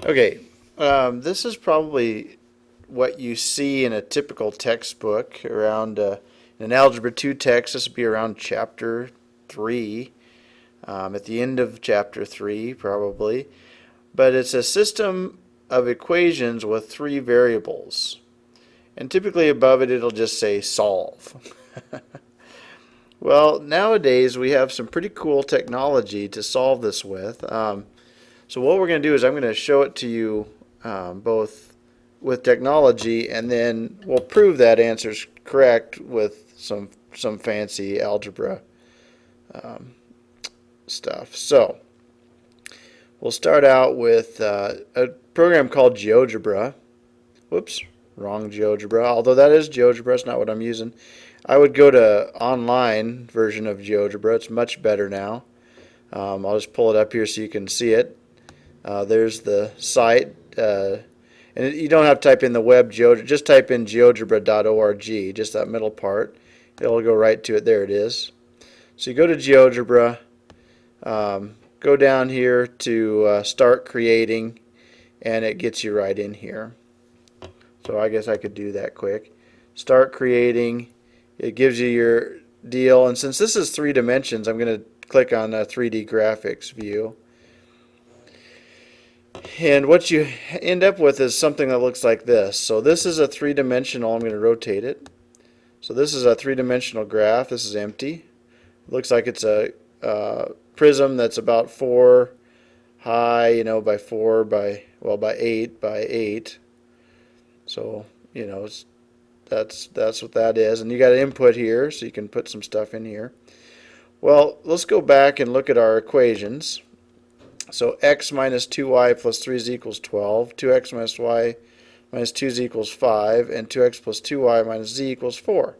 Okay, this is probably what you see in a typical textbook around in an Algebra 2 text. This would be around chapter 3, at the end of chapter 3 probably. But it's a system of equations with three variables. And typically above it it'll just say solve. Well, nowadays we have some pretty cool technology to solve this with. So what we're going to do is I'm going to show it to you both with technology, and then we'll prove that answer's correct with some fancy algebra stuff. So we'll start out with a program called GeoGebra. Whoops, wrong GeoGebra. Although that is GeoGebra, it's not what I'm using. I would go to online version of GeoGebra. It's much better now. I'll just pull it up here so you can see it. There's the site, and you don't have to type in the web GeoGebra, just type in geogebra.org, just that middle part. It'll go right to it. There it is. So you go to GeoGebra, go down here to start creating, and it gets you right in here. So I guess I could do that quick. Start creating. It gives you your deal, and since this is 3 dimensions, I'm going to click on 3D graphics view. And what you end up with is something that looks like this. So this is a 3-dimensional, I'm going to rotate it. So this is a 3-dimensional graph. This is empty. It looks like it's a prism that's about 4 high, by 4 by 8 by 8. So, that's what that is. And you got an input here, so you can put some stuff in here. Well, let's go back and look at our equations. So x minus 2y plus 3 is equals 12, 2x minus y minus 2 is equals 5, and 2x plus 2y minus z equals 4.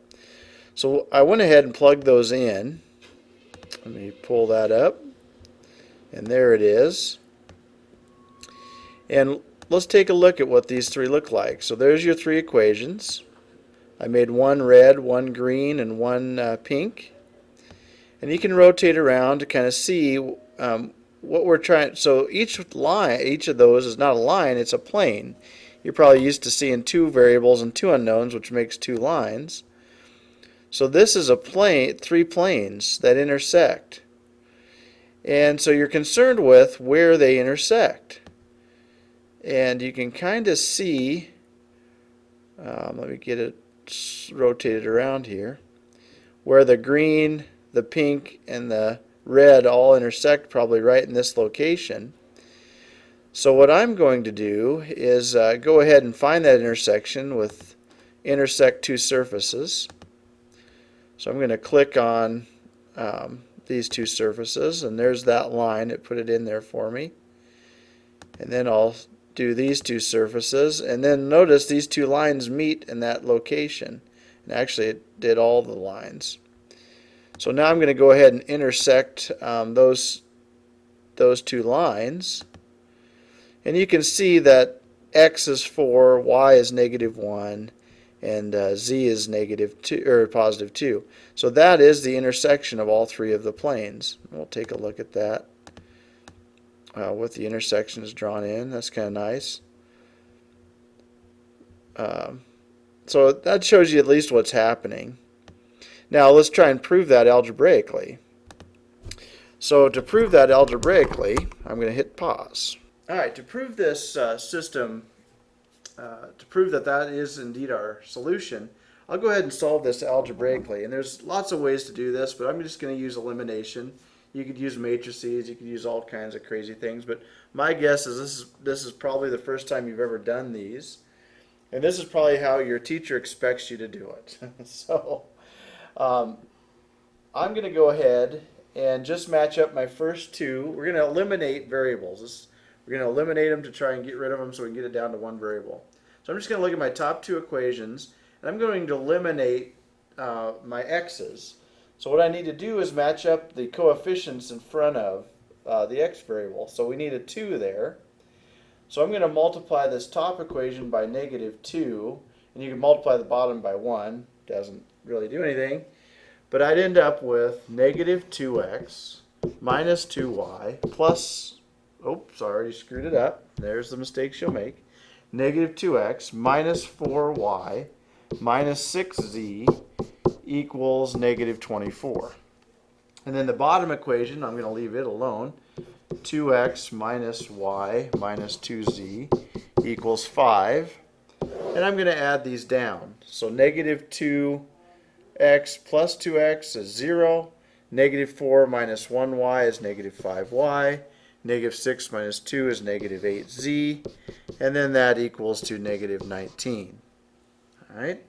So I went ahead and plugged those in. Let me pull that up, and there it is. And let's take a look at what these three look like. So there's your 3 equations. I made one red, one green, and one pink. And you can rotate around to kind of see what we're trying. So each of those is not a line, it's a plane. You're probably used to seeing 2 variables and 2 unknowns, which makes 2 lines. So this is a plane, 3 planes that intersect. And so you're concerned with where they intersect. And you can kind of see, let me get it rotated around here, where the green, the pink, and the red all intersect probably right in this location. So what I'm going to do is go ahead and find that intersection with intersect 2 surfaces. So I'm going to click on these 2 surfaces, and there's that line. It put it in there for me. And then I'll do these 2 surfaces, and then notice these 2 lines meet in that location. And actually it did all the lines. So now I'm going to go ahead and intersect those 2 lines, and you can see that x is 4, y is -1, and z is -2 or +2. So that is the intersection of all 3 of the planes. We'll take a look at that with the intersections drawn in. That's kind of nice. So that shows you at least what's happening. Now let's try and prove that algebraically. So to prove that algebraically, I'm going to hit pause. Alright, to prove this system, to prove that that is indeed our solution, I'll go ahead and solve this algebraically. And there's lots of ways to do this, but I'm just going to use elimination. You could use matrices, you could use all kinds of crazy things, but my guess is this is probably the first time you've ever done these. And this is probably how your teacher expects you to do it. So I'm going to go ahead and just match up my first 2. We're going to eliminate variables. We're going to eliminate them to try and get rid of them so we can get it down to 1 variable. So I'm just going to look at my top 2 equations, and I'm going to eliminate my x's. So what I need to do is match up the coefficients in front of the x variable. So we need a 2 there. So I'm going to multiply this top equation by -2, and you can multiply the bottom by 1. Doesn't really do anything. But I'd end up with -2x minus 2y plus, oops, I already screwed it up, There's the mistakes you'll make. Negative 2x minus 4y minus 6z equals negative 24. And then the bottom equation, I'm going to leave it alone. 2x minus y minus 2z equals 5. And I'm going to add these down. So negative 2x plus 2x is 0. Negative 4 minus 1y is negative 5y. Negative 6 minus 2 is negative 8z. And then that equals to negative 19. All right?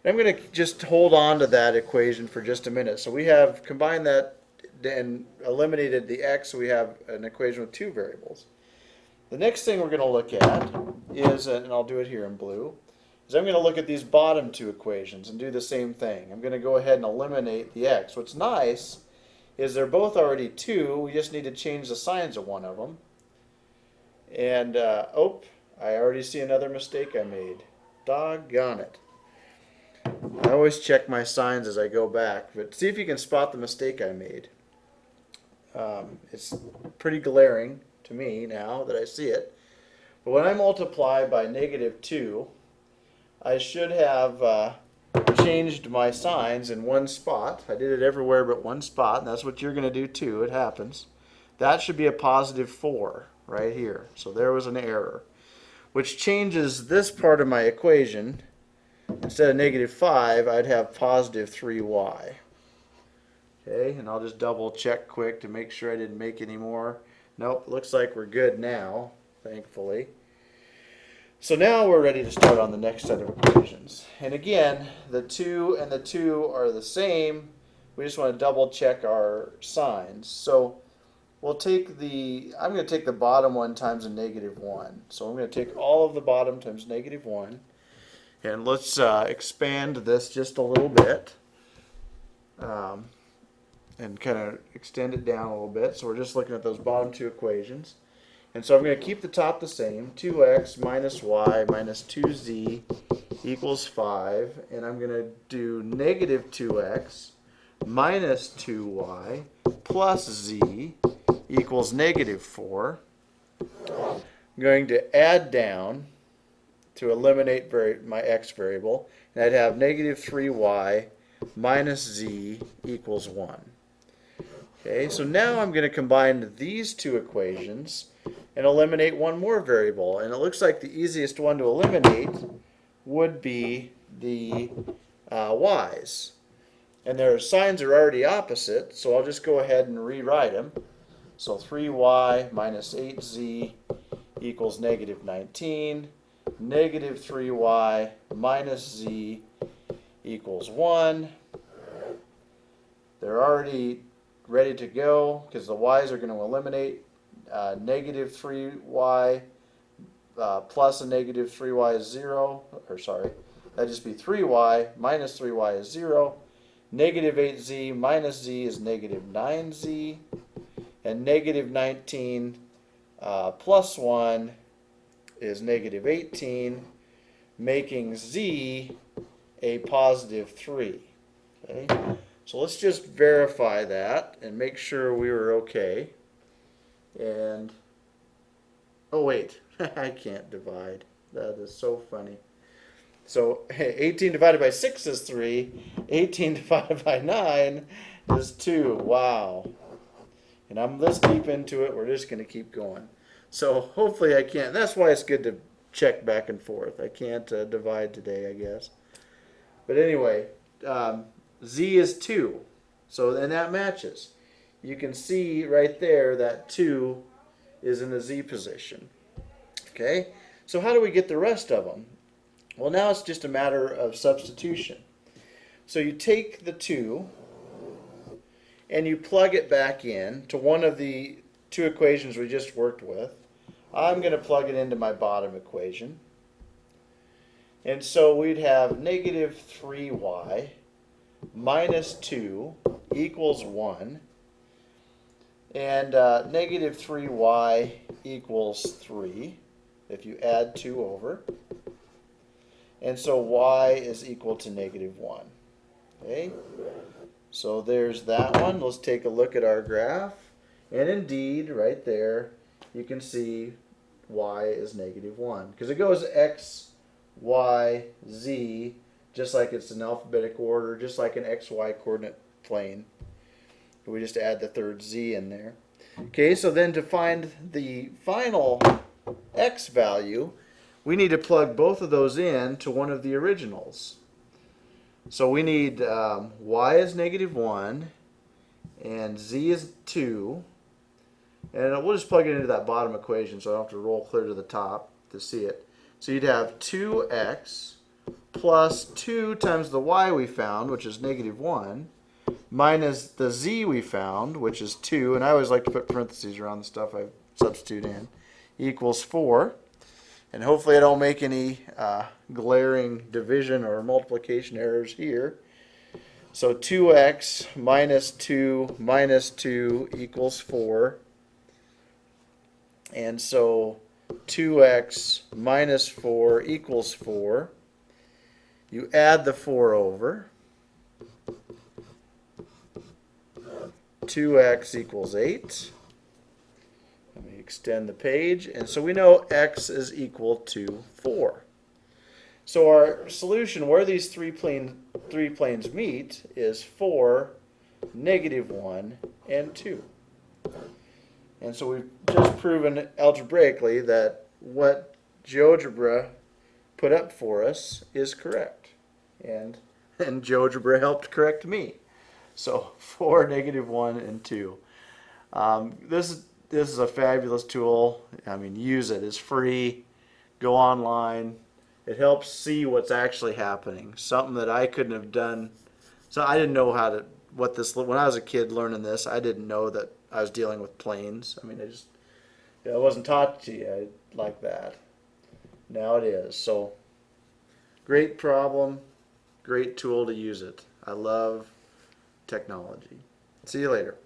And I'm going to just hold on to that equation for just a minute. So we have combined that and eliminated the x, so we have an equation with two variables. The next thing we're going to look at is, and I'll do it here in blue, is I'm going to look at these bottom two equations and do the same thing. I'm going to go ahead and eliminate the x. What's nice is they're both already 2. We just need to change the signs of one of them. And, oh, I already see another mistake I made. Doggone it. I always check my signs as I go back, but see if you can spot the mistake I made. It's pretty glaring to me now that I see it. But when I multiply by negative 2, I should have changed my signs in one spot. I did it everywhere but one spot, and that's what you're going to do too. It happens. That should be a positive 4 right here. So there was an error, which changes this part of my equation. Instead of negative 5, I'd have positive 3y. Okay, and I'll just double check quick to make sure I didn't make any more. Nope, looks like we're good now, thankfully. So now we're ready to start on the next set of equations. And again, the 2 and the 2 are the same. We just want to double check our signs. So we'll take I'm going to take the bottom one times a negative 1. So I'm going to take all of the bottom times negative 1. And let's expand this just a little bit and kind of extend it down a little bit. So we're just looking at those bottom two equations. And so I'm going to keep the top the same. 2x minus y minus 2z equals 5. And I'm going to do negative 2x minus 2y plus z equals negative 4. I'm going to add down to eliminate my x variable, and I'd have negative 3y minus z equals 1. Okay, so now I'm going to combine these two equations and eliminate one more variable, and it looks like the easiest one to eliminate would be the y's. And their signs are already opposite, so I'll just go ahead and rewrite them. So 3y minus 8z equals negative 19. Negative 3y minus z equals 1. They're already ready to go because the y's are going to eliminate. Negative 3y plus a negative 3y is 0. Or sorry, that'd just be 3y minus 3y is 0. Negative 8z minus z is negative 9z. And negative 19 plus 1 is negative 18, making z a positive 3. Okay? So let's just verify that and make sure we were okay. And, oh wait, I can't divide. That is so funny. So 18 divided by 6 is 3. 18 divided by 9 is 2. Wow. And I'm this deep into it, we're just going to keep going. So hopefully I can't. That's why it's good to check back and forth. I can't divide today, I guess. But anyway, z is 2. So, and that matches. You can see right there that 2 is in the z position. Okay? So how do we get the rest of them? Well, now it's just a matter of substitution. So you take the 2 and you plug it back in to one of the two equations we just worked with. I'm going to plug it into my bottom equation. And so we'd have negative 3y minus 2 equals 1. And negative 3y equals 3 if you add 2 over. And so y is equal to negative 1. Okay? So there's that one. Let's take a look at our graph. And indeed, right there, you can see y is negative 1. Because it goes x, y, z, just like it's in alphabetic order, just like an xy coordinate plane. We just add the third z in there. Okay, so then to find the final x value, we need to plug both of those in to one of the originals. So we need y is negative 1 and z is 2. And we'll just plug it into that bottom equation so I don't have to roll clear to the top to see it. So you'd have 2x plus 2 times the y we found, which is negative 1, minus the z we found, which is 2, and I always like to put parentheses around the stuff I substitute in, equals 4. And hopefully I don't make any glaring division or multiplication errors here. So 2x minus 2 equals 4. And so 2x minus 4 equals 4. You add the 4 over. 2x equals 8. Let me extend the page. And so we know x is equal to 4. So our solution where these three planes meet is 4, negative 1, and 2. And so we've just proven algebraically that what GeoGebra put up for us is correct. And GeoGebra helped correct me. So 4, negative 1, and 2. This is a fabulous tool. I mean, use it. It's free. Go online. It helps see what's actually happening. Something that I couldn't have done. So I didn't know how to, when I was a kid learning this, I didn't know that I was dealing with planes. I mean, it wasn't taught to you like that. Now it is. So great problem, great tool to use it. I love technology. See you later.